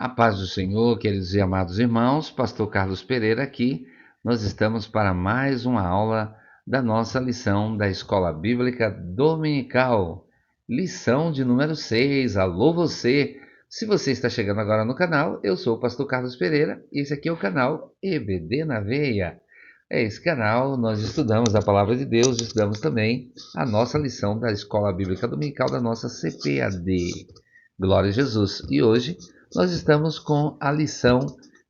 A paz do Senhor, queridos e amados irmãos, Pastor Carlos Pereira aqui. Nós estamos para mais uma aula da nossa lição da Escola Bíblica Dominical. Lição de número 6. Alô você! Se você está chegando agora no canal, eu sou o Pastor Carlos Pereira e esse aqui é o canal EBD na Veia. É esse canal, nós estudamos a Palavra de Deus, estudamos também a nossa lição da Escola Bíblica Dominical da nossa CPAD. Glória a Jesus! E hoje nós estamos com a lição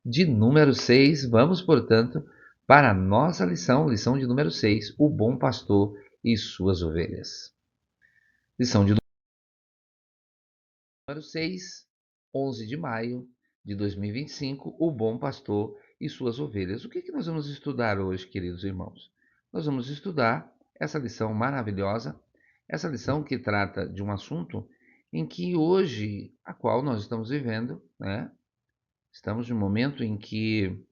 de número 6. Vamos, portanto, para a nossa lição de número 6, o bom pastor e suas ovelhas. Lição de número 6, 11 de maio de 2025, o bom pastor e suas ovelhas. O que nós vamos estudar hoje, queridos irmãos? Nós vamos estudar essa lição maravilhosa, essa lição que trata de um assunto em que hoje, a qual nós estamos vivendo, né? Estamos num momento em que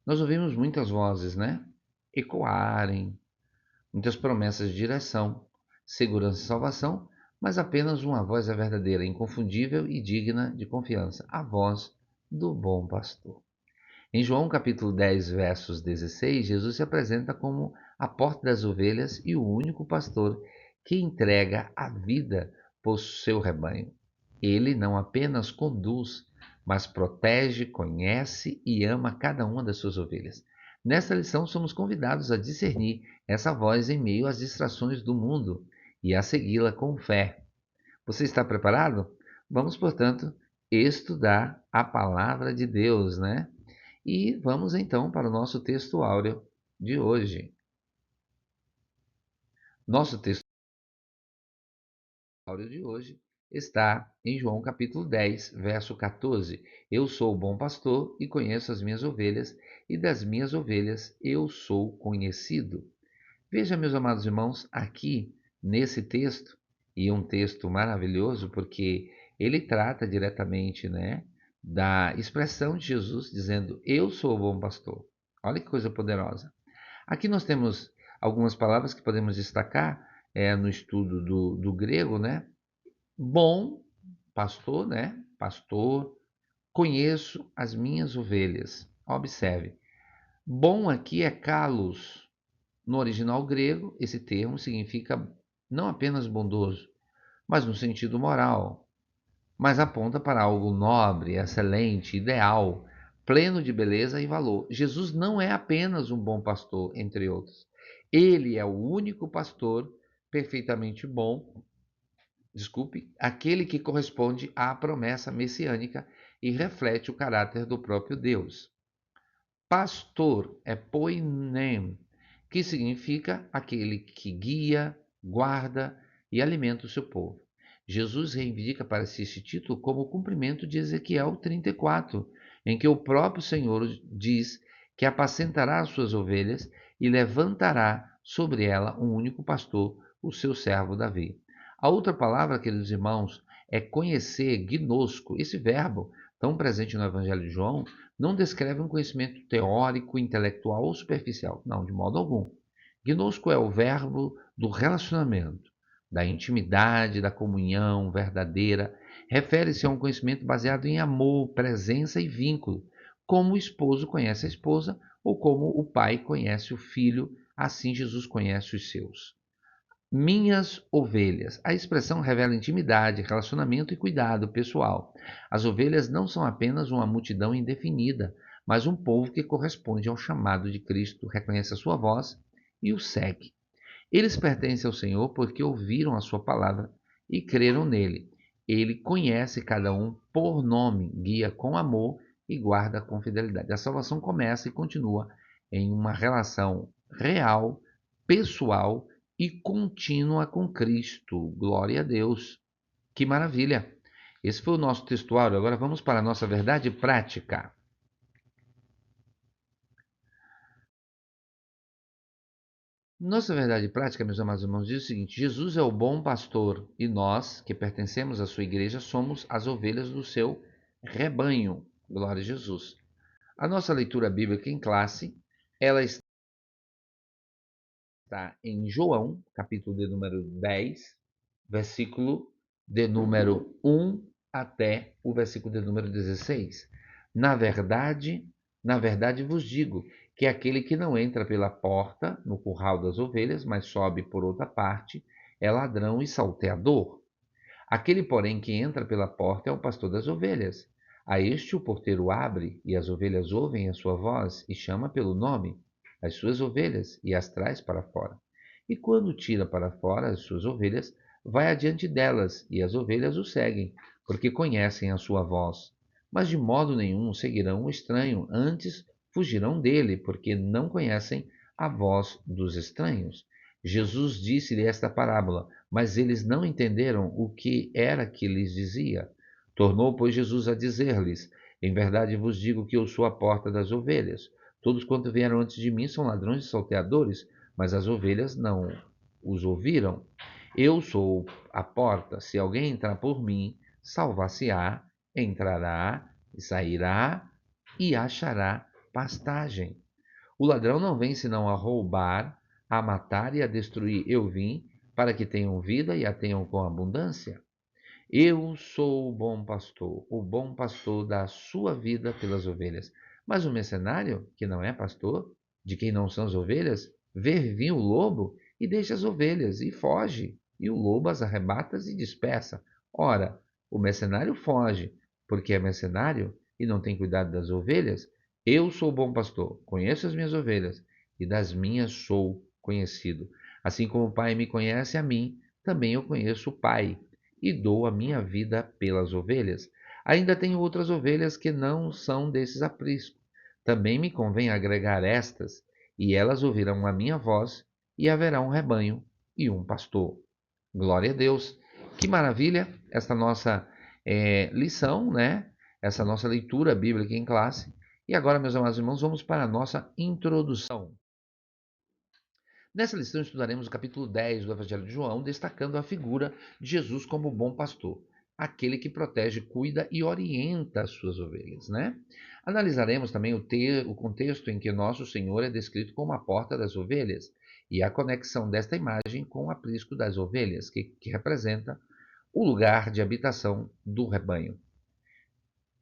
nós ouvimos muitas vozes, né? Ecoarem, muitas promessas de direção, segurança e salvação, mas apenas uma voz é verdadeira, inconfundível e digna de confiança, a voz do bom pastor. Em João capítulo 10, versos 16, Jesus se apresenta como a porta das ovelhas e o único pastor que entrega a vida por seu rebanho. Ele não apenas conduz, mas protege, conhece e ama cada uma das suas ovelhas. Nesta lição, somos convidados a discernir essa voz em meio às distrações do mundo e a segui-la com fé. Você está preparado? Vamos, portanto, estudar a palavra de Deus, né? E vamos então para o nosso texto áureo de hoje. Nosso texto áureo de hoje está em João capítulo 10, verso 14. Eu sou o bom pastor e conheço as minhas ovelhas, e das minhas ovelhas eu sou conhecido. Veja, meus amados irmãos, aqui nesse texto, e um texto maravilhoso porque ele trata diretamente, né, da expressão de Jesus dizendo: Eu sou o bom pastor. Olha que coisa poderosa. Aqui nós temos algumas palavras que podemos destacar no estudo do grego, né? Bom pastor, né? Pastor, conheço as minhas ovelhas. Observe, bom aqui é kalos. No original grego, esse termo significa não apenas bondoso, mas no sentido moral, mas aponta para algo nobre, excelente, ideal, pleno de beleza e valor. Jesus não é apenas um bom pastor, entre outros. Ele é o único pastor perfeitamente bom, aquele que corresponde à promessa messiânica e reflete o caráter do próprio Deus. Pastor é poinem, que significa aquele que guia, guarda e alimenta o seu povo. Jesus reivindica para si esse título como o cumprimento de Ezequiel 34, em que o próprio Senhor diz que apacentará as suas ovelhas e levantará sobre ela um único pastor, o seu servo Davi. A outra palavra, queridos irmãos, é conhecer, gnosco. Esse verbo, tão presente no Evangelho de João, não descreve um conhecimento teórico, intelectual ou superficial. Não, de modo algum. Gnosco é o verbo do relacionamento, da intimidade, da comunhão verdadeira. Refere-se a um conhecimento baseado em amor, presença e vínculo, como o esposo conhece a esposa ou como o pai conhece o filho, assim Jesus conhece os seus. Minhas ovelhas. A expressão revela intimidade, relacionamento e cuidado pessoal. As ovelhas não são apenas uma multidão indefinida, mas um povo que corresponde ao chamado de Cristo, reconhece a sua voz e o segue. Eles pertencem ao Senhor porque ouviram a sua palavra e creram nele. Ele conhece cada um por nome, guia com amor e guarda com fidelidade. A salvação começa e continua em uma relação real, pessoal e contínua com Cristo. Glória a Deus. Que maravilha! Esse foi o nosso textuário. Agora vamos para a nossa verdade prática. Nossa verdade prática, meus amados irmãos, diz o seguinte: Jesus é o bom pastor e nós, que pertencemos à sua igreja, somos as ovelhas do seu rebanho. Glória a Jesus. A nossa leitura bíblica em classe, ela está em João, capítulo de número 10, versículo de número 1 até o versículo de número 16. Na verdade, na verdade vos digo que aquele que não entra pela porta no curral das ovelhas, mas sobe por outra parte, é ladrão e salteador. Aquele, porém, que entra pela porta é o pastor das ovelhas. A este o porteiro abre, e as ovelhas ouvem a sua voz, e chama pelo nome as suas ovelhas, e as traz para fora. E quando tira para fora as suas ovelhas, vai adiante delas, e as ovelhas o seguem, porque conhecem a sua voz. Mas de modo nenhum seguirão o estranho, antes fugirão dele, porque não conhecem a voz dos estranhos. Jesus disse-lhe esta parábola, mas eles não entenderam o que era que lhes dizia. Tornou, pois, Jesus a dizer-lhes: Em verdade vos digo que eu sou a porta das ovelhas. Todos quanto vieram antes de mim são ladrões e salteadores, mas as ovelhas não os ouviram. Eu sou a porta. Se alguém entrar por mim, salvar-se-á, entrará e sairá e achará pastagem. O ladrão não vem senão a roubar, a matar e a destruir. Eu vim para que tenham vida e a tenham com abundância. Eu sou o bom pastor dá a sua vida pelas ovelhas. Mas o mercenário, que não é pastor, de quem não são as ovelhas, vê vir o lobo e deixa as ovelhas e foge. E o lobo as arrebata e dispersa. Ora, o mercenário foge, porque é mercenário e não tem cuidado das ovelhas. Eu sou o bom pastor, conheço as minhas ovelhas e das minhas sou conhecido. Assim como o Pai me conhece a mim, também eu conheço o Pai e dou a minha vida pelas ovelhas. Ainda tenho outras ovelhas que não são desses apriscos. Também me convém agregar estas, e elas ouvirão a minha voz, e haverá um rebanho e um pastor. Glória a Deus. Que maravilha esta nossa lição, né? Essa nossa leitura bíblica em classe. E agora, meus amados irmãos, vamos para a nossa introdução. Nessa lição estudaremos o capítulo 10 do Evangelho de João, destacando a figura de Jesus como bom pastor, aquele que protege, cuida e orienta as suas ovelhas, né? Analisaremos também o contexto em que nosso Senhor é descrito como a porta das ovelhas e a conexão desta imagem com o aprisco das ovelhas, que representa o lugar de habitação do rebanho.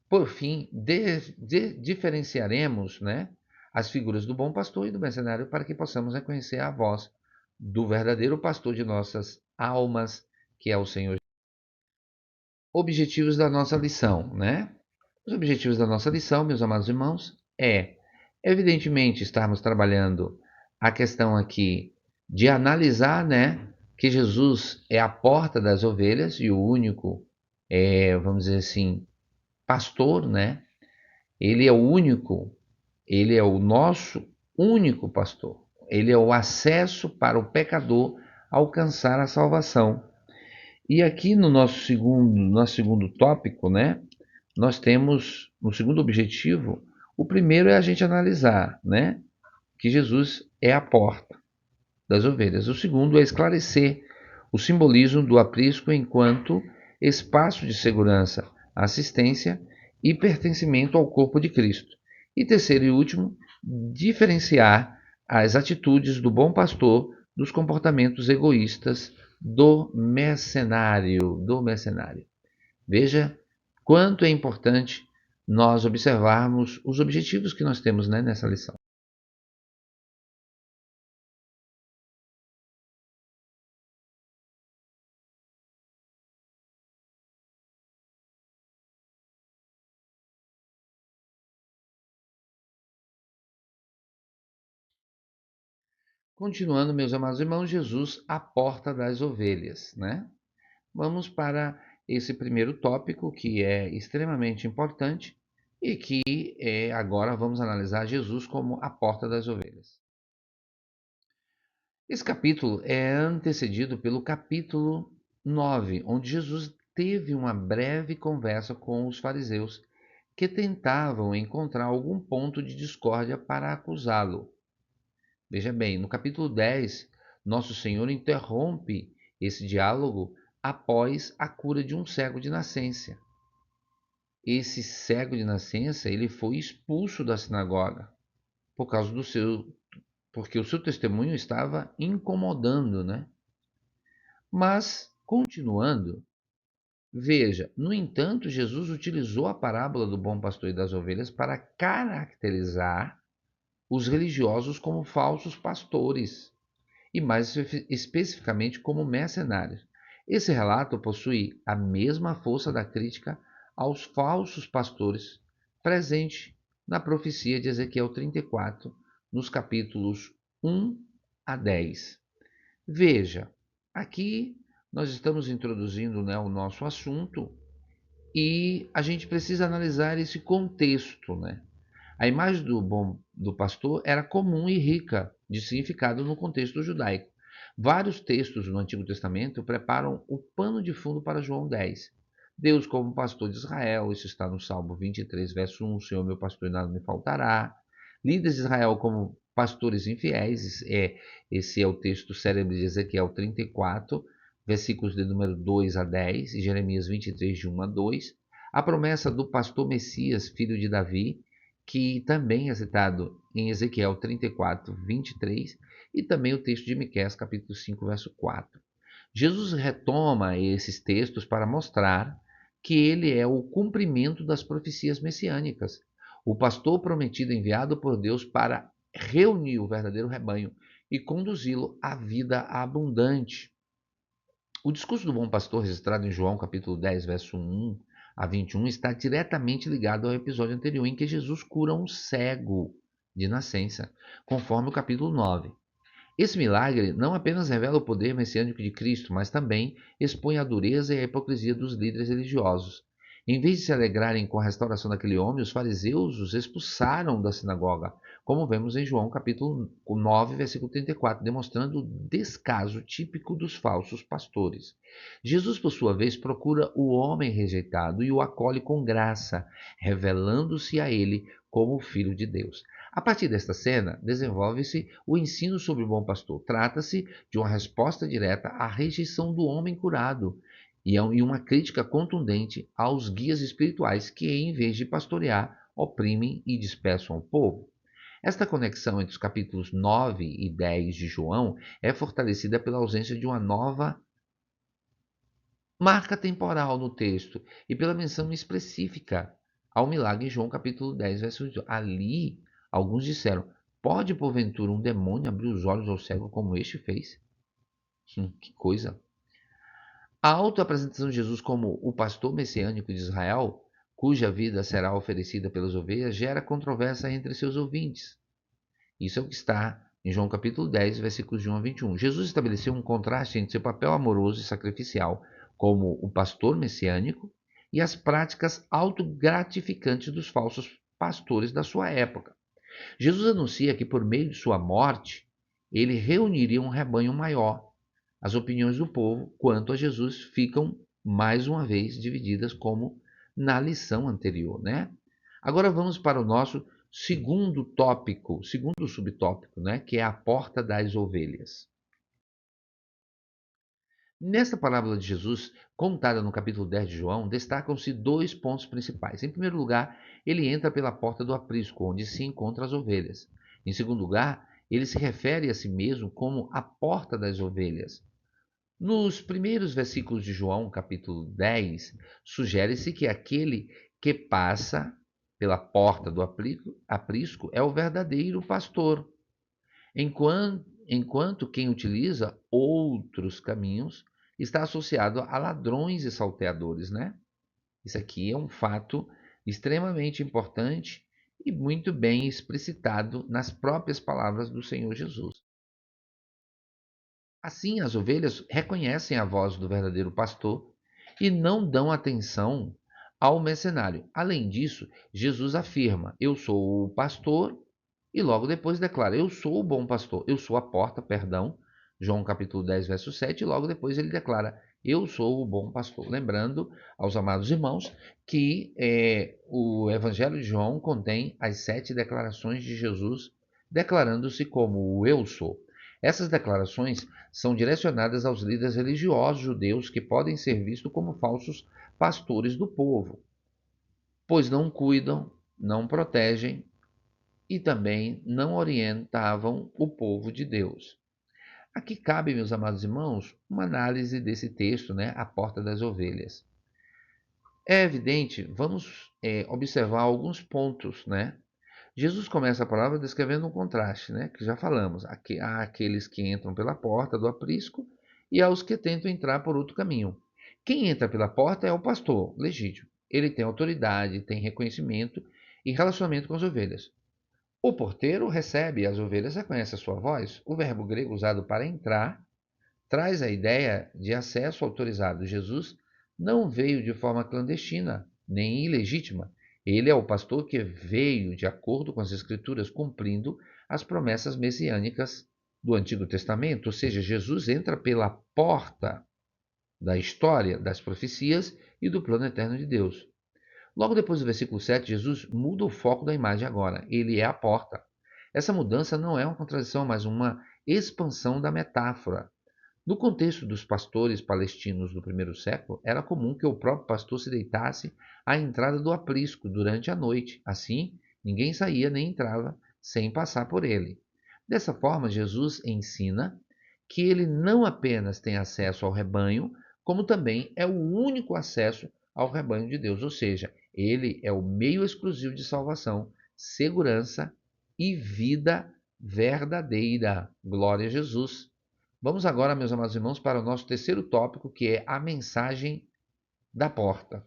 Por fim, diferenciaremos, né, as figuras do bom pastor e do mercenário para que possamos reconhecer a voz do verdadeiro pastor de nossas almas, que é o Senhor. Objetivos da nossa lição, né? Os objetivos da nossa lição, meus amados irmãos, evidentemente, estarmos trabalhando a questão aqui de analisar, né, que Jesus é a porta das ovelhas e o único, vamos dizer assim, pastor, né? Ele é o único, ele é o nosso único pastor. Ele é o acesso para o pecador alcançar a salvação. E aqui no nosso segundo tópico, né, nós temos, no segundo objetivo, o primeiro é a gente analisar, né, que Jesus é a porta das ovelhas. O segundo é esclarecer o simbolismo do aprisco enquanto espaço de segurança, assistência e pertencimento ao corpo de Cristo. E terceiro e último, diferenciar as atitudes do bom pastor dos comportamentos egoístas do mercenário. Veja quanto é importante nós observarmos os objetivos que nós temos, né, nessa lição. Continuando, meus amados irmãos, Jesus, a porta das ovelhas, né? Vamos para esse primeiro tópico que é extremamente importante e que agora vamos analisar Jesus como a porta das ovelhas. Esse capítulo é antecedido pelo capítulo 9, onde Jesus teve uma breve conversa com os fariseus que tentavam encontrar algum ponto de discórdia para acusá-lo. Veja bem, no capítulo 10, Nosso Senhor interrompe esse diálogo após a cura de um cego de nascença. Esse cego de nascença, ele foi expulso da sinagoga por causa porque o seu testemunho estava incomodando, né? Mas, continuando, Veja, no entanto, Jesus utilizou a parábola do bom pastor e das ovelhas para caracterizar os religiosos como falsos pastores e, mais especificamente, como mercenários. Esse relato possui a mesma força da crítica aos falsos pastores presente na profecia de Ezequiel 34, nos capítulos 1 a 10. Veja, aqui nós estamos introduzindo, né, o nosso assunto e a gente precisa analisar esse contexto, né? A imagem do bom do pastor era comum e rica de significado no contexto judaico. Vários textos no Antigo Testamento preparam o pano de fundo para João 10. Deus como pastor de Israel, isso está no Salmo 23, verso 1, o Senhor meu pastor e nada me faltará. Líderes de Israel como pastores infiéis, esse é o texto célebre de Ezequiel 34, versículos de número 2 a 10, e Jeremias 23, de 1 a 2. A promessa do pastor Messias, filho de Davi, que também é citado em Ezequiel 34, 23, e também o texto de Miqueias, capítulo 5, verso 4. Jesus retoma esses textos para mostrar que ele é o cumprimento das profecias messiânicas, o pastor prometido enviado por Deus para reunir o verdadeiro rebanho e conduzi-lo à vida abundante. O discurso do bom pastor, registrado em João capítulo 10, verso 1 a 21, está diretamente ligado ao episódio anterior em que Jesus cura um cego de nascença, conforme o capítulo 9. Esse milagre não apenas revela o poder messiânico de Cristo, mas também expõe a dureza e a hipocrisia dos líderes religiosos. Em vez de se alegrarem com a restauração daquele homem, os fariseus os expulsaram da sinagoga, como vemos em João capítulo 9, versículo 34, demonstrando o descaso típico dos falsos pastores. Jesus, por sua vez, procura o homem rejeitado e o acolhe com graça, revelando-se a ele como o Filho de Deus. A partir desta cena, desenvolve-se o ensino sobre o bom pastor. Trata-se de uma resposta direta à rejeição do homem curado e uma crítica contundente aos guias espirituais que, em vez de pastorear, oprimem e dispersam o povo. Esta conexão entre os capítulos 9 e 10 de João é fortalecida pela ausência de uma nova marca temporal no texto e pela menção específica ao milagre em João capítulo 10, verso 18. Ali, alguns disseram: pode porventura um demônio abrir os olhos ao cego como este fez? Que coisa! A autoapresentação de Jesus como o pastor messiânico de Israel, cuja vida será oferecida pelas ovelhas, gera controvérsia entre seus ouvintes. Isso é o que está em João capítulo 10, versículos de 1 a 21. Jesus estabeleceu um contraste entre seu papel amoroso e sacrificial como o pastor messiânico e as práticas autogratificantes dos falsos pastores da sua época. Jesus anuncia que por meio de sua morte, ele reuniria um rebanho maior. As opiniões do povo quanto a Jesus ficam mais uma vez divididas como na lição anterior, né? Agora vamos para o nosso segundo tópico, segundo subtópico, né, que é a porta das ovelhas. Nesta parábola de Jesus, contada no capítulo 10 de João, destacam-se dois pontos principais. Em primeiro lugar, ele entra pela porta do aprisco, onde se encontram as ovelhas. Em segundo lugar, ele se refere a si mesmo como a porta das ovelhas. Nos primeiros versículos de João, capítulo 10, sugere-se que aquele que passa pela porta do aprisco é o verdadeiro pastor, enquanto quem utiliza outros caminhos está associado a ladrões e salteadores, né? Isso aqui é um fato extremamente importante e muito bem explicitado nas próprias palavras do Senhor Jesus. Assim, as ovelhas reconhecem a voz do verdadeiro pastor e não dão atenção ao mercenário. Além disso, Jesus afirma: Eu sou o pastor, e logo depois declara: Eu sou o bom pastor, eu sou a porta, perdão. João capítulo 10, verso 7, e logo depois ele declara: Eu sou o bom pastor. Lembrando aos amados irmãos que o Evangelho de João contém as 7 declarações de Jesus, declarando-se como o Eu sou. Essas declarações são direcionadas aos líderes religiosos judeus que podem ser vistos como falsos pastores do povo, pois não cuidam, não protegem e também não orientavam o povo de Deus. Aqui cabe, meus amados irmãos, uma análise desse texto, né, a porta das ovelhas. É evidente, vamos observar alguns pontos, né? Jesus começa a palavra descrevendo um contraste, né? Que já falamos. Há aqueles que entram pela porta do aprisco e há os que tentam entrar por outro caminho. Quem entra pela porta é o pastor, legítimo. Ele tem autoridade, tem reconhecimento e relacionamento com as ovelhas. O porteiro recebe e as ovelhas reconhecem a sua voz. O verbo grego usado para entrar traz a ideia de acesso autorizado. Jesus não veio de forma clandestina, nem ilegítima. Ele é o pastor que veio de acordo com as Escrituras, cumprindo as promessas messiânicas do Antigo Testamento. Ou seja, Jesus entra pela porta da história, das profecias e do plano eterno de Deus. Logo depois do versículo 7, Jesus muda o foco da imagem agora. Ele é a porta. Essa mudança não é uma contradição, mas uma expansão da metáfora. No contexto dos pastores palestinos do primeiro século, era comum que o próprio pastor se deitasse à entrada do aprisco durante a noite. Assim, ninguém saía nem entrava sem passar por ele. Dessa forma, Jesus ensina que ele não apenas tem acesso ao rebanho, como também é o único acesso ao rebanho de Deus, ou seja, ele é o meio exclusivo de salvação, segurança e vida verdadeira. Glória a Jesus. Vamos agora, meus amados irmãos, para o nosso terceiro tópico, que é a mensagem da porta.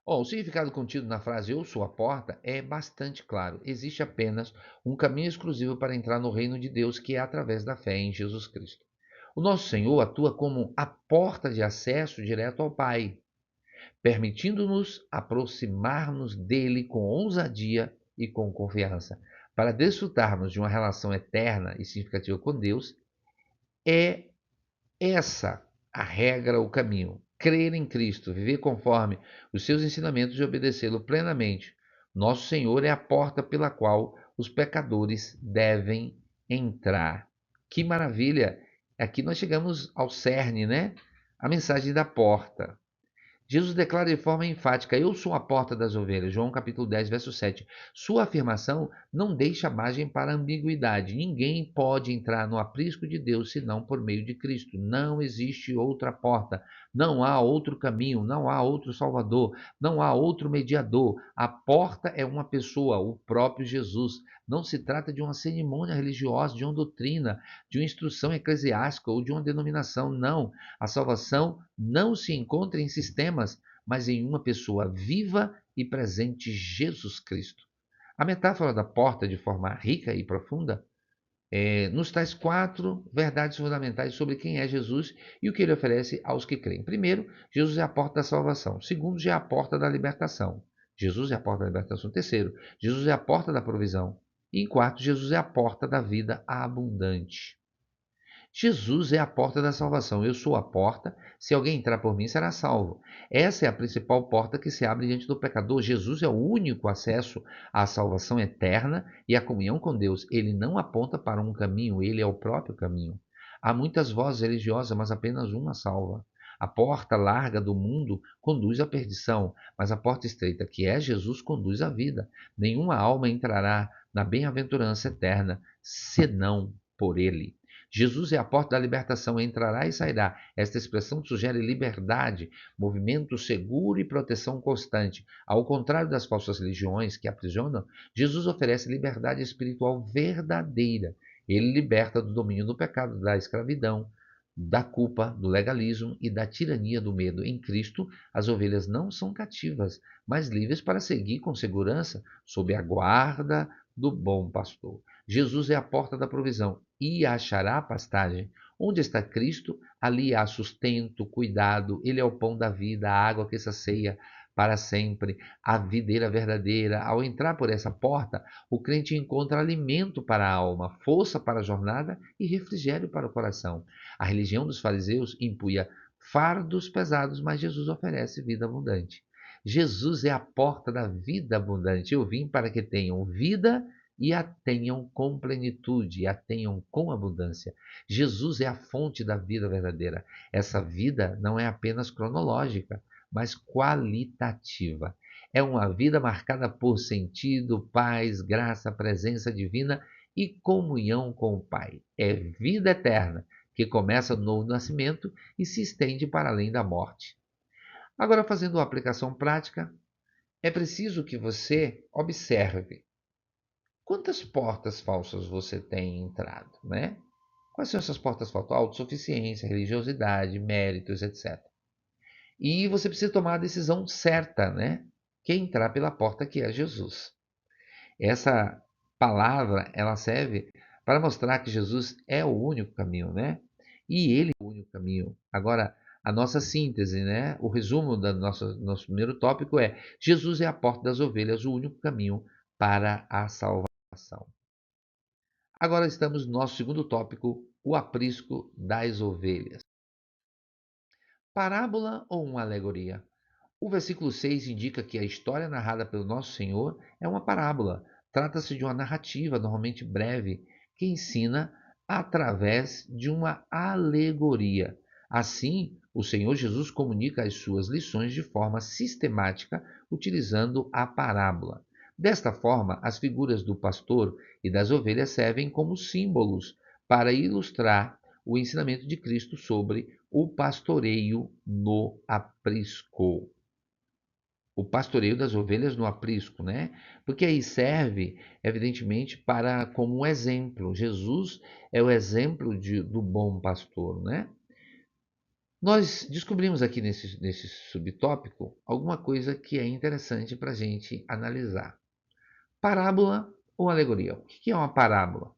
O significado contido na frase "eu sou a porta" é bastante claro. Existe apenas um caminho exclusivo para entrar no reino de Deus, que é através da fé em Jesus Cristo. O nosso Senhor atua como a porta de acesso direto ao Pai, permitindo-nos aproximar-nos dele com ousadia e com confiança. Para desfrutarmos de uma relação eterna e significativa com Deus, é essa a regra, o caminho. Crer em Cristo, viver conforme os seus ensinamentos e obedecê-lo plenamente. Nosso Senhor é a porta pela qual os pecadores devem entrar. Que maravilha! Aqui nós chegamos ao cerne, né? A mensagem da porta. Jesus declara de forma enfática: eu sou a porta das ovelhas. João capítulo 10, verso 7. Sua afirmação não deixa margem para ambiguidade. Ninguém pode entrar no aprisco de Deus senão por meio de Cristo. Não existe outra porta. Não há outro caminho. Não há outro Salvador. Não há outro mediador. A porta é uma pessoa, o próprio Jesus. Não se trata de uma cerimônia religiosa, de uma doutrina, de uma instrução eclesiástica ou de uma denominação. Não. A salvação não se encontra em sistemas, mas em uma pessoa viva e presente, Jesus Cristo. A metáfora da porta, de forma rica e profunda, nos traz quatro verdades fundamentais sobre quem é Jesus e o que ele oferece aos que creem. Primeiro, Jesus é a porta da salvação. Segundo, já é a porta da libertação. Jesus é a porta da libertação. Terceiro, Jesus é a porta da provisão. E em quarto, Jesus é a porta da vida abundante. Jesus é a porta da salvação. Eu sou a porta. Se alguém entrar por mim, será salvo. Essa é a principal porta que se abre diante do pecador. Jesus é o único acesso à salvação eterna e à comunhão com Deus. Ele não aponta para um caminho, ele é o próprio caminho. Há muitas vozes religiosas, mas apenas uma salva. A porta larga do mundo conduz à perdição, mas a porta estreita, que é Jesus, conduz à vida. Nenhuma alma entrará na bem-aventurança eterna, senão por ele. Jesus é a porta da libertação, entrará e sairá. Esta expressão sugere liberdade, movimento seguro e proteção constante. Ao contrário das falsas religiões que aprisionam, Jesus oferece liberdade espiritual verdadeira. Ele liberta do domínio do pecado, da escravidão, da culpa, do legalismo e da tirania do medo. Em Cristo, as ovelhas não são cativas, mas livres para seguir com segurança sob a guarda do bom pastor. Jesus é a porta da provisão e achará pastagem. Onde está Cristo, ali há sustento, cuidado. Ele é o pão da vida, a água que sacia para sempre, a videira verdadeira. Ao entrar por essa porta, o crente encontra alimento para a alma, força para a jornada e refrigério para o coração. A religião dos fariseus impunha fardos pesados, mas Jesus oferece vida abundante. Jesus é a porta da vida abundante. Eu vim para que tenham vida e a tenham com plenitude, e a tenham com abundância. Jesus é a fonte da vida verdadeira. Essa vida não é apenas cronológica, mas qualitativa. É uma vida marcada por sentido, paz, graça, presença divina e comunhão com o Pai. É vida eterna, que começa no nascimento e se estende para além da morte. Agora, fazendo uma aplicação prática, é preciso que você observe quantas portas falsas você tem entrado, né? Quais são essas portas falsas? Autossuficiência, religiosidade, méritos, etc. E você precisa tomar a decisão certa, né? Que é entrar pela porta que é Jesus. Essa palavra, ela serve para mostrar que Jesus é o único caminho, né? E ele é o único caminho. Agora, a nossa síntese, né? O resumo do nosso primeiro tópico é: Jesus é a porta das ovelhas, o único caminho para a salvação. Agora estamos no nosso segundo tópico, o aprisco das ovelhas. Parábola ou uma alegoria? O versículo 6 indica que a história narrada pelo nosso Senhor é uma parábola. Trata-se de uma narrativa, normalmente breve, que ensina através de uma alegoria. Assim, o Senhor Jesus comunica as suas lições de forma sistemática, utilizando a parábola. Desta forma, as figuras do pastor e das ovelhas servem como símbolos para ilustrar o ensinamento de Cristo sobre o pastoreio no aprisco. O pastoreio das ovelhas no aprisco, né? Porque aí serve, evidentemente, para como um exemplo. Jesus é o exemplo do bom pastor, né? Nós descobrimos aqui nesse subtópico alguma coisa que é interessante para a gente analisar. Parábola ou alegoria? O que é uma parábola?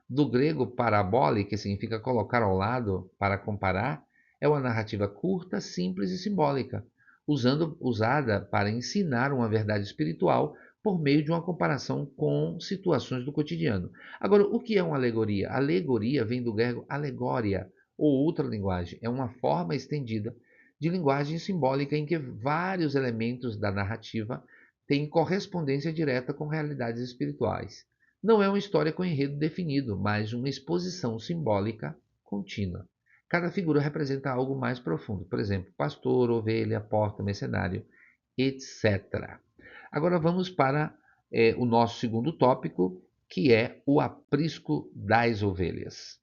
Do grego parabole, que significa colocar ao lado para comparar, é uma narrativa curta, simples e simbólica, usada para ensinar uma verdade espiritual por meio de uma comparação com situações do cotidiano. Agora, o que é uma alegoria? Alegoria vem do grego alegoria, ou outra linguagem. É uma forma estendida de linguagem simbólica em que vários elementos da narrativa têm correspondência direta com realidades espirituais. Não é uma história com enredo definido, mas uma exposição simbólica contínua. Cada figura representa algo mais profundo, por exemplo, pastor, ovelha, porta, mercenário, etc. Agora vamos para o nosso segundo tópico, que é o aprisco das ovelhas.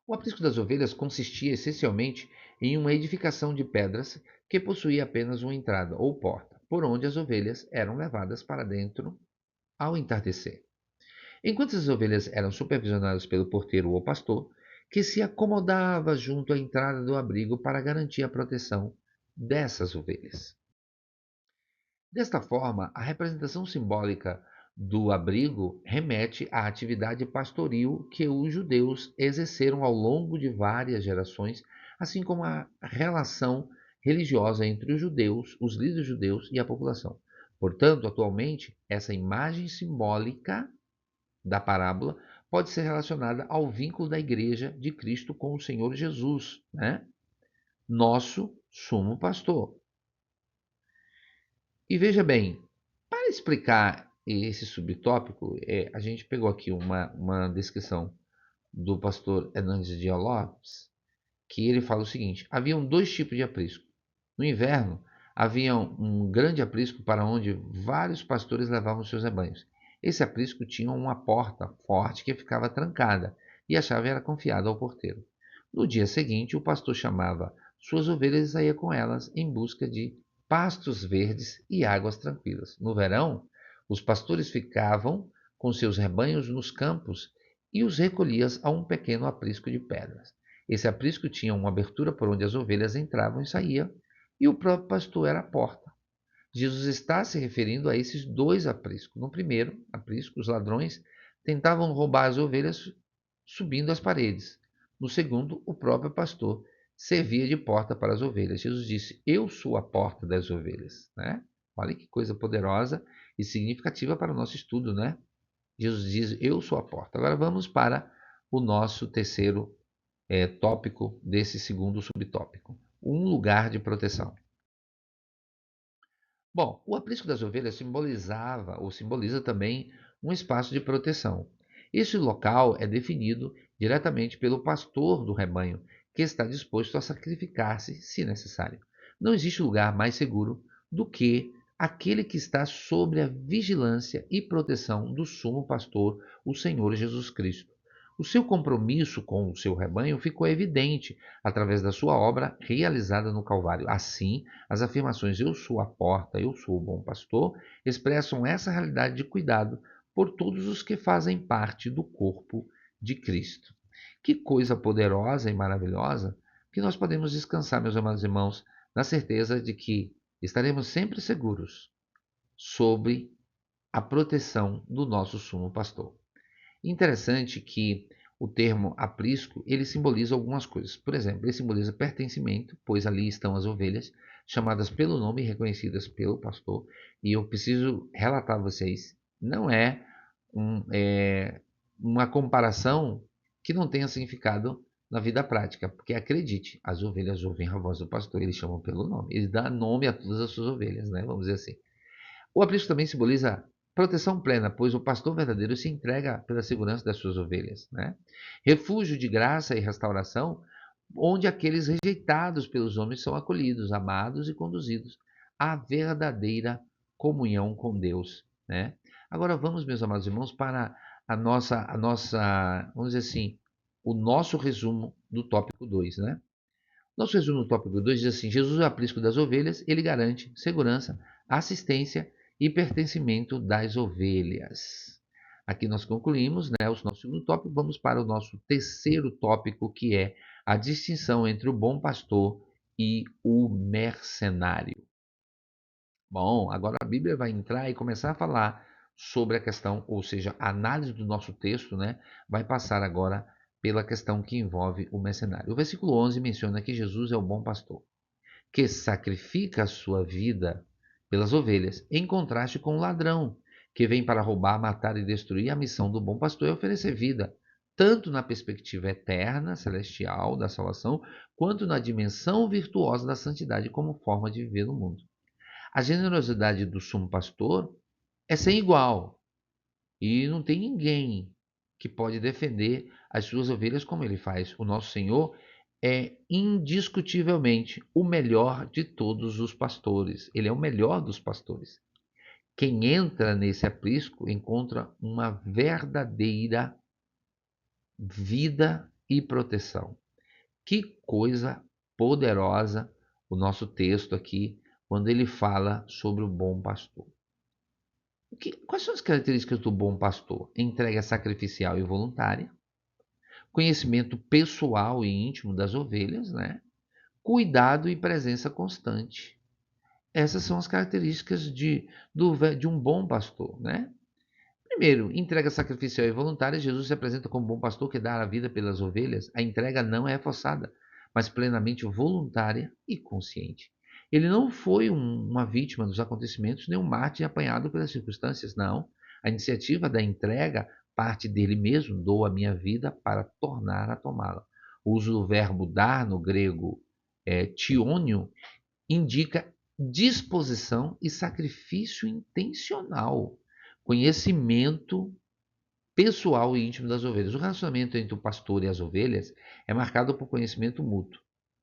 O aprisco das ovelhas consistia essencialmente em uma edificação de pedras que possuía apenas uma entrada ou porta, por onde as ovelhas eram levadas para dentro ao entardecer. Enquanto as ovelhas eram supervisionadas pelo porteiro ou pastor, que se acomodava junto à entrada do abrigo para garantir a proteção dessas ovelhas. Desta forma, a representação simbólica do abrigo remete à atividade pastoril que os judeus exerceram ao longo de várias gerações, assim como a relação religiosa entre os judeus, os líderes judeus e a população. Portanto, atualmente, essa imagem simbólica da parábola pode ser relacionada ao vínculo da igreja de Cristo com o Senhor Jesus, né? Nosso sumo pastor. E veja bem, para explicar esse subtópico, a gente pegou aqui uma descrição do pastor Hernandes Dias Lopes, que ele fala o seguinte: haviam dois tipos de aprisco. No inverno, havia um grande aprisco para onde vários pastores levavam seus rebanhos. Esse aprisco tinha uma porta forte que ficava trancada e a chave era confiada ao porteiro. No dia seguinte, o pastor chamava suas ovelhas e saía com elas em busca de pastos verdes e águas tranquilas. No verão, os pastores ficavam com seus rebanhos nos campos e os recolhiam a um pequeno aprisco de pedras. Esse aprisco tinha uma abertura por onde as ovelhas entravam e saíam, e o próprio pastor era a porta. Jesus está se referindo a esses dois apriscos. No primeiro aprisco, os ladrões tentavam roubar as ovelhas subindo as paredes. No segundo, o próprio pastor servia de porta para as ovelhas. Jesus disse: Eu sou a porta das ovelhas. Né? Olha que coisa poderosa e significativa para o nosso estudo, né? Jesus diz: Eu sou a porta. Agora vamos para o nosso terceiro tópico desse segundo subtópico: um lugar de proteção. Bom, o aprisco das ovelhas simbolizava ou simboliza também um espaço de proteção. Esse local é definido diretamente pelo pastor do rebanho, que está disposto a sacrificar-se se necessário. Não existe lugar mais seguro do que aquele que está sob a vigilância e proteção do sumo pastor, o Senhor Jesus Cristo. O seu compromisso com o seu rebanho ficou evidente através da sua obra realizada no Calvário. Assim, as afirmações "eu sou a porta, eu sou o bom pastor" expressam essa realidade de cuidado por todos os que fazem parte do corpo de Cristo. Que coisa poderosa e maravilhosa que nós podemos descansar, meus amados irmãos, na certeza de que estaremos sempre seguros sobre a proteção do nosso sumo pastor. Interessante que o termo aprisco, ele simboliza algumas coisas. Por exemplo, ele simboliza pertencimento, pois ali estão as ovelhas, chamadas pelo nome e reconhecidas pelo pastor. E eu preciso relatar a vocês, não é, uma comparação que não tenha significado na vida prática, porque acredite, as ovelhas ouvem a voz do pastor, eles chamam pelo nome, ele dá nome a todas as suas ovelhas, né? Vamos dizer assim. O aprisco também simboliza proteção plena, pois o pastor verdadeiro se entrega pela segurança das suas ovelhas, né? Refúgio de graça e restauração, onde aqueles rejeitados pelos homens são acolhidos, amados e conduzidos à verdadeira comunhão com Deus, né? Agora vamos, meus amados irmãos, para vamos dizer assim, o nosso resumo do tópico 2, né? Nosso resumo do tópico 2 diz assim: Jesus é o aprisco das ovelhas, ele garante segurança, assistência e pertencimento das ovelhas. Aqui nós concluímos, né, o nosso segundo tópico. Vamos para o nosso terceiro tópico, que é a distinção entre o bom pastor e o mercenário. Bom, agora a Bíblia vai entrar e começar a falar sobre a questão, ou seja, a análise do nosso texto, né, vai passar agora pela questão que envolve o mercenário. O versículo 11 menciona que Jesus é o bom pastor, que sacrifica a sua vida pelas ovelhas, em contraste com o ladrão, que vem para roubar, matar e destruir. A missão do bom pastor é oferecer vida, tanto na perspectiva eterna, celestial, da salvação, quanto na dimensão virtuosa da santidade como forma de viver no mundo. A generosidade do sumo pastor é sem igual, e não tem ninguém que pode defender as suas ovelhas como ele faz. O nosso Senhor é indiscutivelmente o melhor de todos os pastores. Ele é o melhor dos pastores. Quem entra nesse aprisco encontra uma verdadeira vida e proteção. Que coisa poderosa o nosso texto aqui, quando ele fala sobre o bom pastor. Quais são as características do bom pastor? Entrega sacrificial e voluntária, conhecimento pessoal e íntimo das ovelhas, né? Cuidado e presença constante. Essas são as características de um bom pastor, né? Primeiro, entrega sacrificial e voluntária. Jesus se apresenta como bom pastor que dá a vida pelas ovelhas. A entrega não é forçada, mas plenamente voluntária e consciente. Ele não foi uma vítima dos acontecimentos, nem um mártir apanhado pelas circunstâncias, não. A iniciativa da entrega parte dele mesmo, dou a minha vida para tornar a tomá-la. O uso do verbo dar no grego tiônio indica disposição e sacrifício intencional, conhecimento pessoal e íntimo das ovelhas. O relacionamento entre o pastor e as ovelhas é marcado por conhecimento mútuo.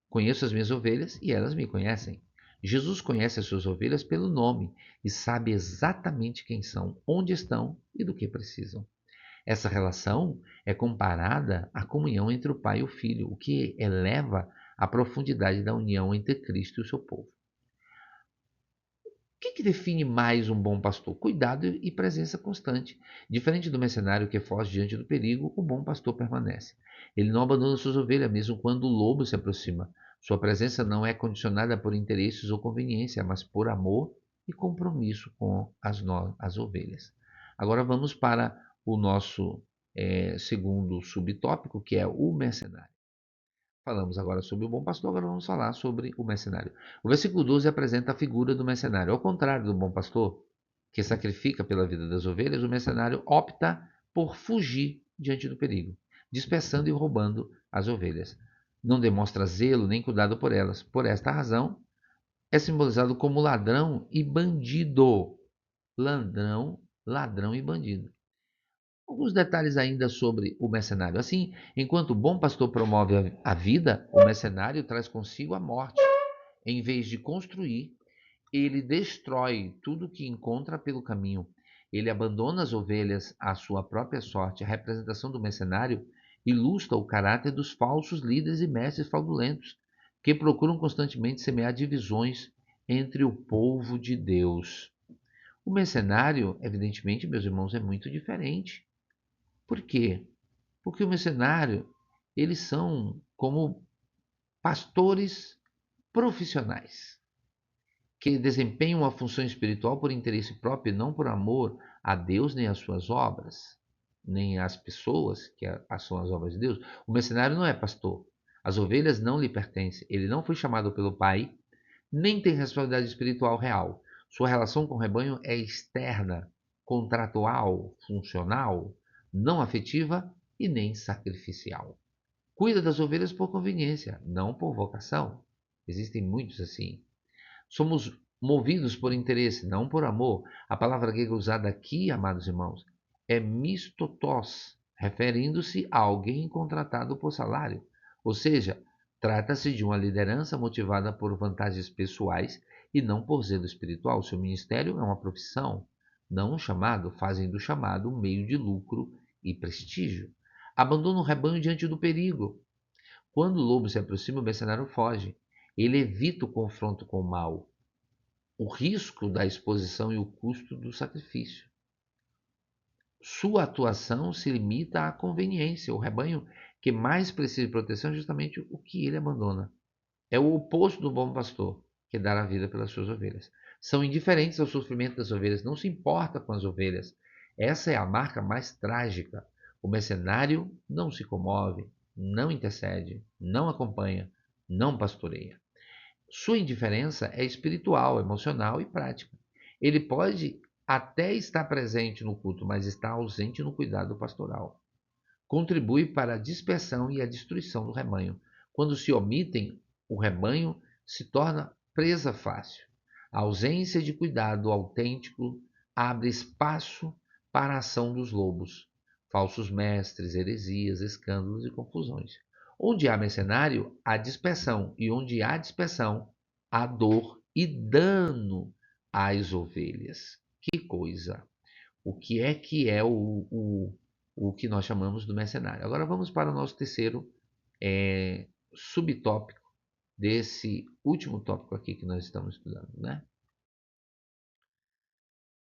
Conheço as minhas ovelhas e elas me conhecem. Jesus conhece as suas ovelhas pelo nome e sabe exatamente quem são, onde estão e do que precisam. Essa relação é comparada à comunhão entre o pai e o filho, o que eleva a profundidade da união entre Cristo e o seu povo. O que define mais um bom pastor? Cuidado e presença constante. Diferente do mercenário que foge diante do perigo, o bom pastor permanece. Ele não abandona suas ovelhas, mesmo quando o lobo se aproxima. Sua presença não é condicionada por interesses ou conveniência, mas por amor e compromisso com as ovelhas. Agora vamos para o nosso segundo subtópico, que é o mercenário. Falamos agora sobre o bom pastor, agora vamos falar sobre o mercenário. O versículo 12 apresenta a figura do mercenário. Ao contrário do bom pastor, que sacrifica pela vida das ovelhas, o mercenário opta por fugir diante do perigo, dispersando e roubando as ovelhas. Não demonstra zelo nem cuidado por elas. Por esta razão, é simbolizado como ladrão e bandido. Ladrão e bandido. Alguns detalhes ainda sobre o mercenário. Assim, enquanto o bom pastor promove a vida, o mercenário traz consigo a morte. Em vez de construir, ele destrói tudo que encontra pelo caminho. Ele abandona as ovelhas à sua própria sorte. A representação do mercenário ilustra o caráter dos falsos líderes e mestres fraudulentos, que procuram constantemente semear divisões entre o povo de Deus. O mercenário, evidentemente, meus irmãos, é muito diferente. Por quê? Porque o mercenário, eles são como pastores profissionais, que desempenham uma função espiritual por interesse próprio e não por amor a Deus nem às suas obras, nem às pessoas que são as obras de Deus. O mercenário não é pastor. As ovelhas não lhe pertencem. Ele não foi chamado pelo Pai, nem tem responsabilidade espiritual real. Sua relação com o rebanho é externa, contratual, funcional, não afetiva e nem sacrificial. Cuida das ovelhas por conveniência, não por vocação. Existem muitos assim. Somos movidos por interesse, não por amor. A palavra grega usada aqui, amados irmãos, é mistotos, referindo-se a alguém contratado por salário. Ou seja, trata-se de uma liderança motivada por vantagens pessoais e não por zelo espiritual. Seu ministério é uma profissão, não um chamado. Fazem do chamado um meio de lucro e prestígio. Abandona o rebanho diante do perigo. Quando o lobo se aproxima, o mercenário foge. Ele evita o confronto com o mal, o risco da exposição e o custo do sacrifício. Sua atuação se limita à conveniência. O rebanho que mais precisa de proteção é justamente o que ele abandona. É o oposto do bom pastor, que dá a vida pelas suas ovelhas. São indiferentes ao sofrimento das ovelhas, não se importa com as ovelhas. Essa é a marca mais trágica. O mercenário não se comove, não intercede, não acompanha, não pastoreia. Sua indiferença é espiritual, emocional e prática. Ele pode até estar presente no culto, mas está ausente no cuidado pastoral. Contribui para a dispersão e a destruição do rebanho. Quando se omitem, o rebanho se torna presa fácil. A ausência de cuidado autêntico abre espaço para a ação dos lobos, falsos mestres, heresias, escândalos e confusões. Onde há mercenário, há dispersão, e onde há dispersão, há dor e dano às ovelhas. Que coisa! O que é o que nós chamamos do mercenário? Agora vamos para o nosso terceiro subtópico desse último tópico aqui que nós estamos estudando, né?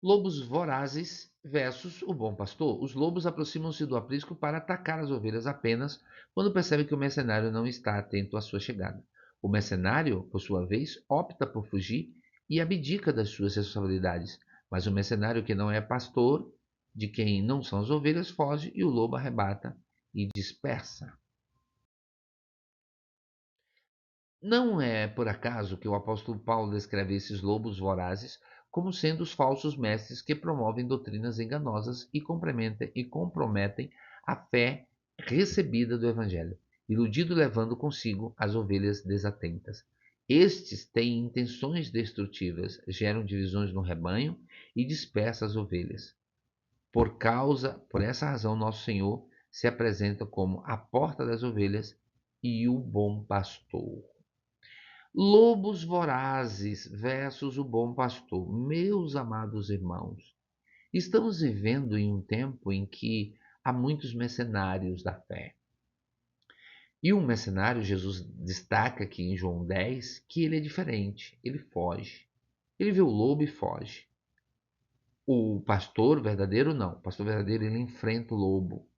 Lobos vorazes versus o bom pastor. Os lobos aproximam-se do aprisco para atacar as ovelhas apenas quando percebem que o mercenário não está atento à sua chegada. O mercenário, por sua vez, opta por fugir e abdica das suas responsabilidades. Mas o mercenário que não é pastor, de quem não são as ovelhas, foge e o lobo arrebata e dispersa. Não é por acaso que o apóstolo Paulo descreve esses lobos vorazes como sendo os falsos mestres que promovem doutrinas enganosas e comprometem a fé recebida do Evangelho, iludido levando consigo as ovelhas desatentas. Estes têm intenções destrutivas, geram divisões no rebanho e dispersam as ovelhas. Por essa razão, nosso Senhor se apresenta como a porta das ovelhas e o bom pastor. Lobos vorazes versus o bom pastor. Meus amados irmãos, estamos vivendo em um tempo em que há muitos mercenários da fé. E um mercenário, Jesus destaca aqui em João 10, que ele é diferente, ele foge. Ele vê o lobo e foge. O pastor verdadeiro não. O pastor verdadeiro ele enfrenta o lobo.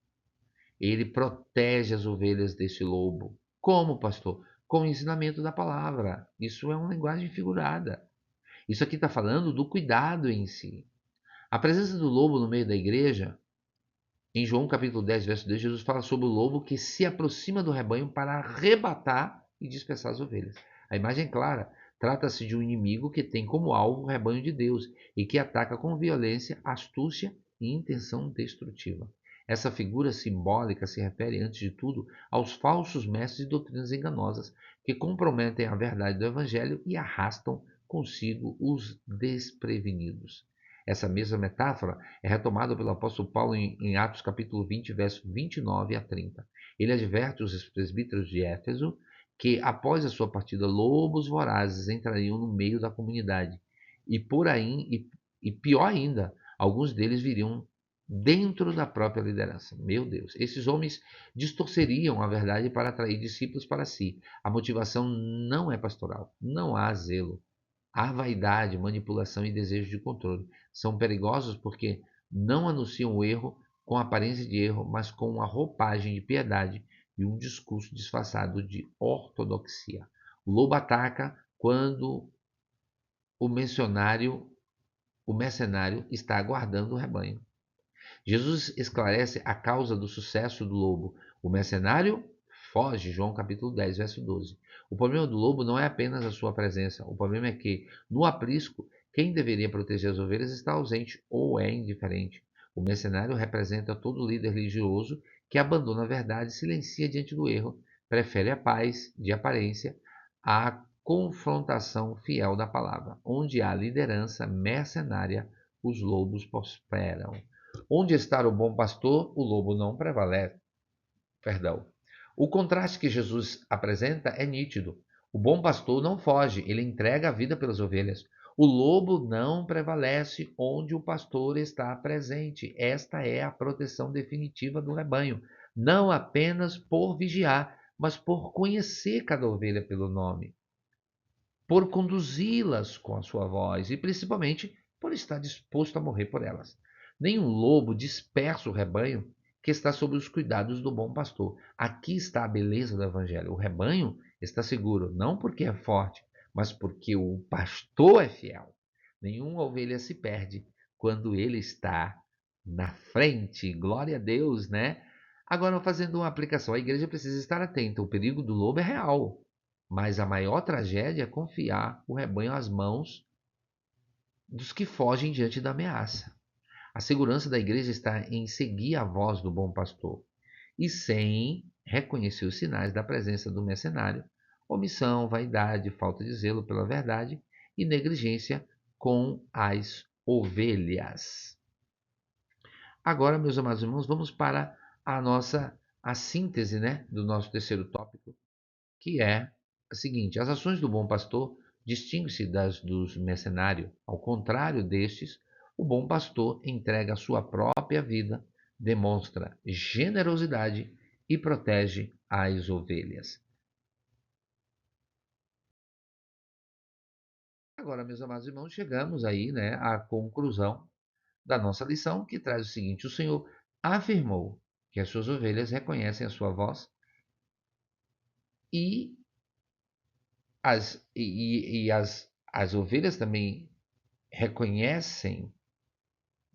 Ele protege as ovelhas desse lobo. Como, pastor? Com o ensinamento da palavra. Isso é uma linguagem figurada. Isso aqui está falando do cuidado em si. A presença do lobo no meio da igreja, em João capítulo 10, verso 2, Jesus fala sobre o lobo que se aproxima do rebanho para arrebatar e dispersar as ovelhas. A imagem é clara. Trata-se de um inimigo que tem como alvo o rebanho de Deus e que ataca com violência, astúcia e intenção destrutiva. Essa figura simbólica se refere, antes de tudo, aos falsos mestres de doutrinas enganosas que comprometem a verdade do Evangelho e arrastam consigo os desprevenidos. Essa mesma metáfora é retomada pelo apóstolo Paulo em Atos capítulo 20, verso 29 a 30. Ele adverte os presbíteros de Éfeso que, após a sua partida, lobos vorazes entrariam no meio da comunidade. E por aí, e pior ainda, alguns deles viriam dentro da própria liderança. Meu Deus, esses homens distorceriam a verdade para atrair discípulos para si. A motivação não é pastoral, não há zelo. Há vaidade, manipulação e desejo de controle. São perigosos porque não anunciam o erro com aparência de erro, mas com uma roupagem de piedade e um discurso disfarçado de ortodoxia. O lobo ataca quando o mencionário, o mercenário está aguardando o rebanho. Jesus esclarece a causa do sucesso do lobo. O mercenário foge, João capítulo 10, verso 12. O problema do lobo não é apenas a sua presença. O problema é que, no aprisco, quem deveria proteger as ovelhas está ausente ou é indiferente. O mercenário representa todo líder religioso que abandona a verdade e silencia diante do erro, prefere a paz de aparência à confrontação fiel da palavra. Onde há liderança mercenária, os lobos prosperam. Onde está o bom pastor, o lobo não prevalece. Perdão. O contraste que Jesus apresenta é nítido. O bom pastor não foge, ele entrega a vida pelas ovelhas. O lobo não prevalece onde o pastor está presente. Esta é a proteção definitiva do rebanho. Não apenas por vigiar, mas por conhecer cada ovelha pelo nome, por conduzi-las com a sua voz e principalmente por estar disposto a morrer por elas. Nenhum lobo dispersa o rebanho que está sob os cuidados do bom pastor. Aqui está a beleza do evangelho. O rebanho está seguro, não porque é forte, mas porque o pastor é fiel. Nenhuma ovelha se perde quando ele está na frente. Glória a Deus, né? Agora, fazendo uma aplicação, a igreja precisa estar atenta. O perigo do lobo é real. Mas a maior tragédia é confiar o rebanho às mãos dos que fogem diante da ameaça. A segurança da igreja está em seguir a voz do bom pastor e sem reconhecer os sinais da presença do mercenário, omissão, vaidade, falta de zelo pela verdade e negligência com as ovelhas. Agora, meus amados irmãos, vamos para a síntese, né, do nosso terceiro tópico, que é a seguinte: as ações do bom pastor distinguem-se das dos mercenários. Ao contrário destes, o bom pastor entrega a sua própria vida, demonstra generosidade e protege as ovelhas. Agora, meus amados irmãos, chegamos aí, né, à conclusão da nossa lição, que traz o seguinte: o Senhor afirmou que as suas ovelhas reconhecem a sua voz e as ovelhas também reconhecem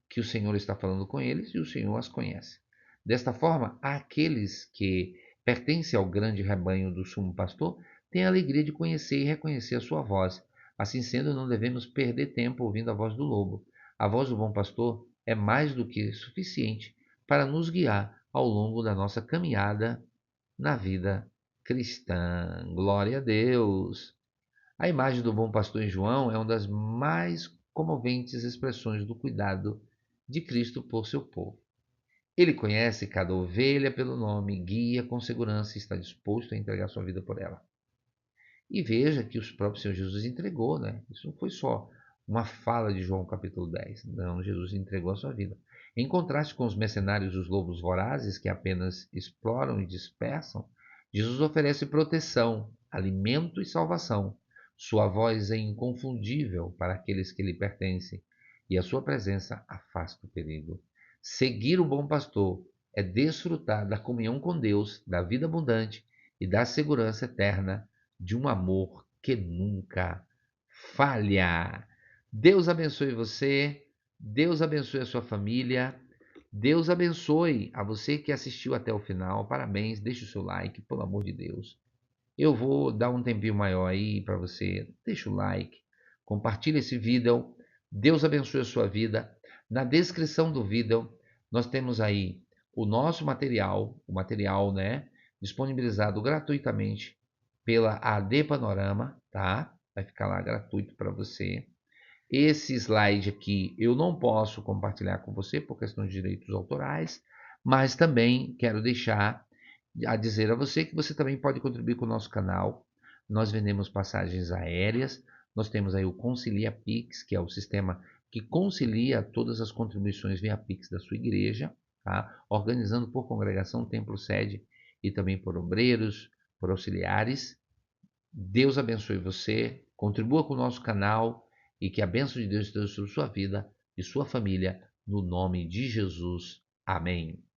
que o Senhor está falando com eles e o Senhor as conhece. Desta forma, aqueles que pertencem ao grande rebanho do sumo pastor têm a alegria de conhecer e reconhecer a sua voz. Assim sendo, não devemos perder tempo ouvindo a voz do lobo. A voz do bom pastor é mais do que suficiente para nos guiar ao longo da nossa caminhada na vida cristã. Glória a Deus! A imagem do bom pastor em João é uma das mais comoventes expressões do cuidado de Cristo por seu povo. Ele conhece cada ovelha pelo nome, guia com segurança e está disposto a entregar sua vida por ela. E veja que o próprio Senhor Jesus entregou, né? Isso não foi só uma fala de João capítulo 10. Não, Jesus entregou a sua vida. Em contraste com os mercenários e os lobos vorazes que apenas exploram e dispersam, Jesus oferece proteção, alimento e salvação. Sua voz é inconfundível para aqueles que lhe pertencem e a sua presença afasta o perigo. Seguir o bom pastor é desfrutar da comunhão com Deus, da vida abundante e da segurança eterna de um amor que nunca falha. Deus abençoe você, Deus abençoe a sua família, Deus abençoe a você que assistiu até o final. Parabéns, deixe o seu like, pelo amor de Deus. Eu vou dar um tempinho maior aí para você. Deixa o like, compartilhe esse vídeo. Deus abençoe a sua vida. Na descrição do vídeo nós temos aí o nosso material, o material, né, disponibilizado gratuitamente pela AD Panorama, tá? Vai ficar lá gratuito para você. Esse slide aqui eu não posso compartilhar com você por questão de direitos autorais, mas também quero deixar a dizer a você que você também pode contribuir com o nosso canal. Nós vendemos passagens aéreas, nós temos aí o Concilia Pix, que é o sistema que concilia todas as contribuições via Pix da sua igreja, tá? Organizando por congregação, templo, sede e também por obreiros, por auxiliares. Deus abençoe você, contribua com o nosso canal e que a bênção de Deus esteja sobre sua vida e sua família, no nome de Jesus. Amém.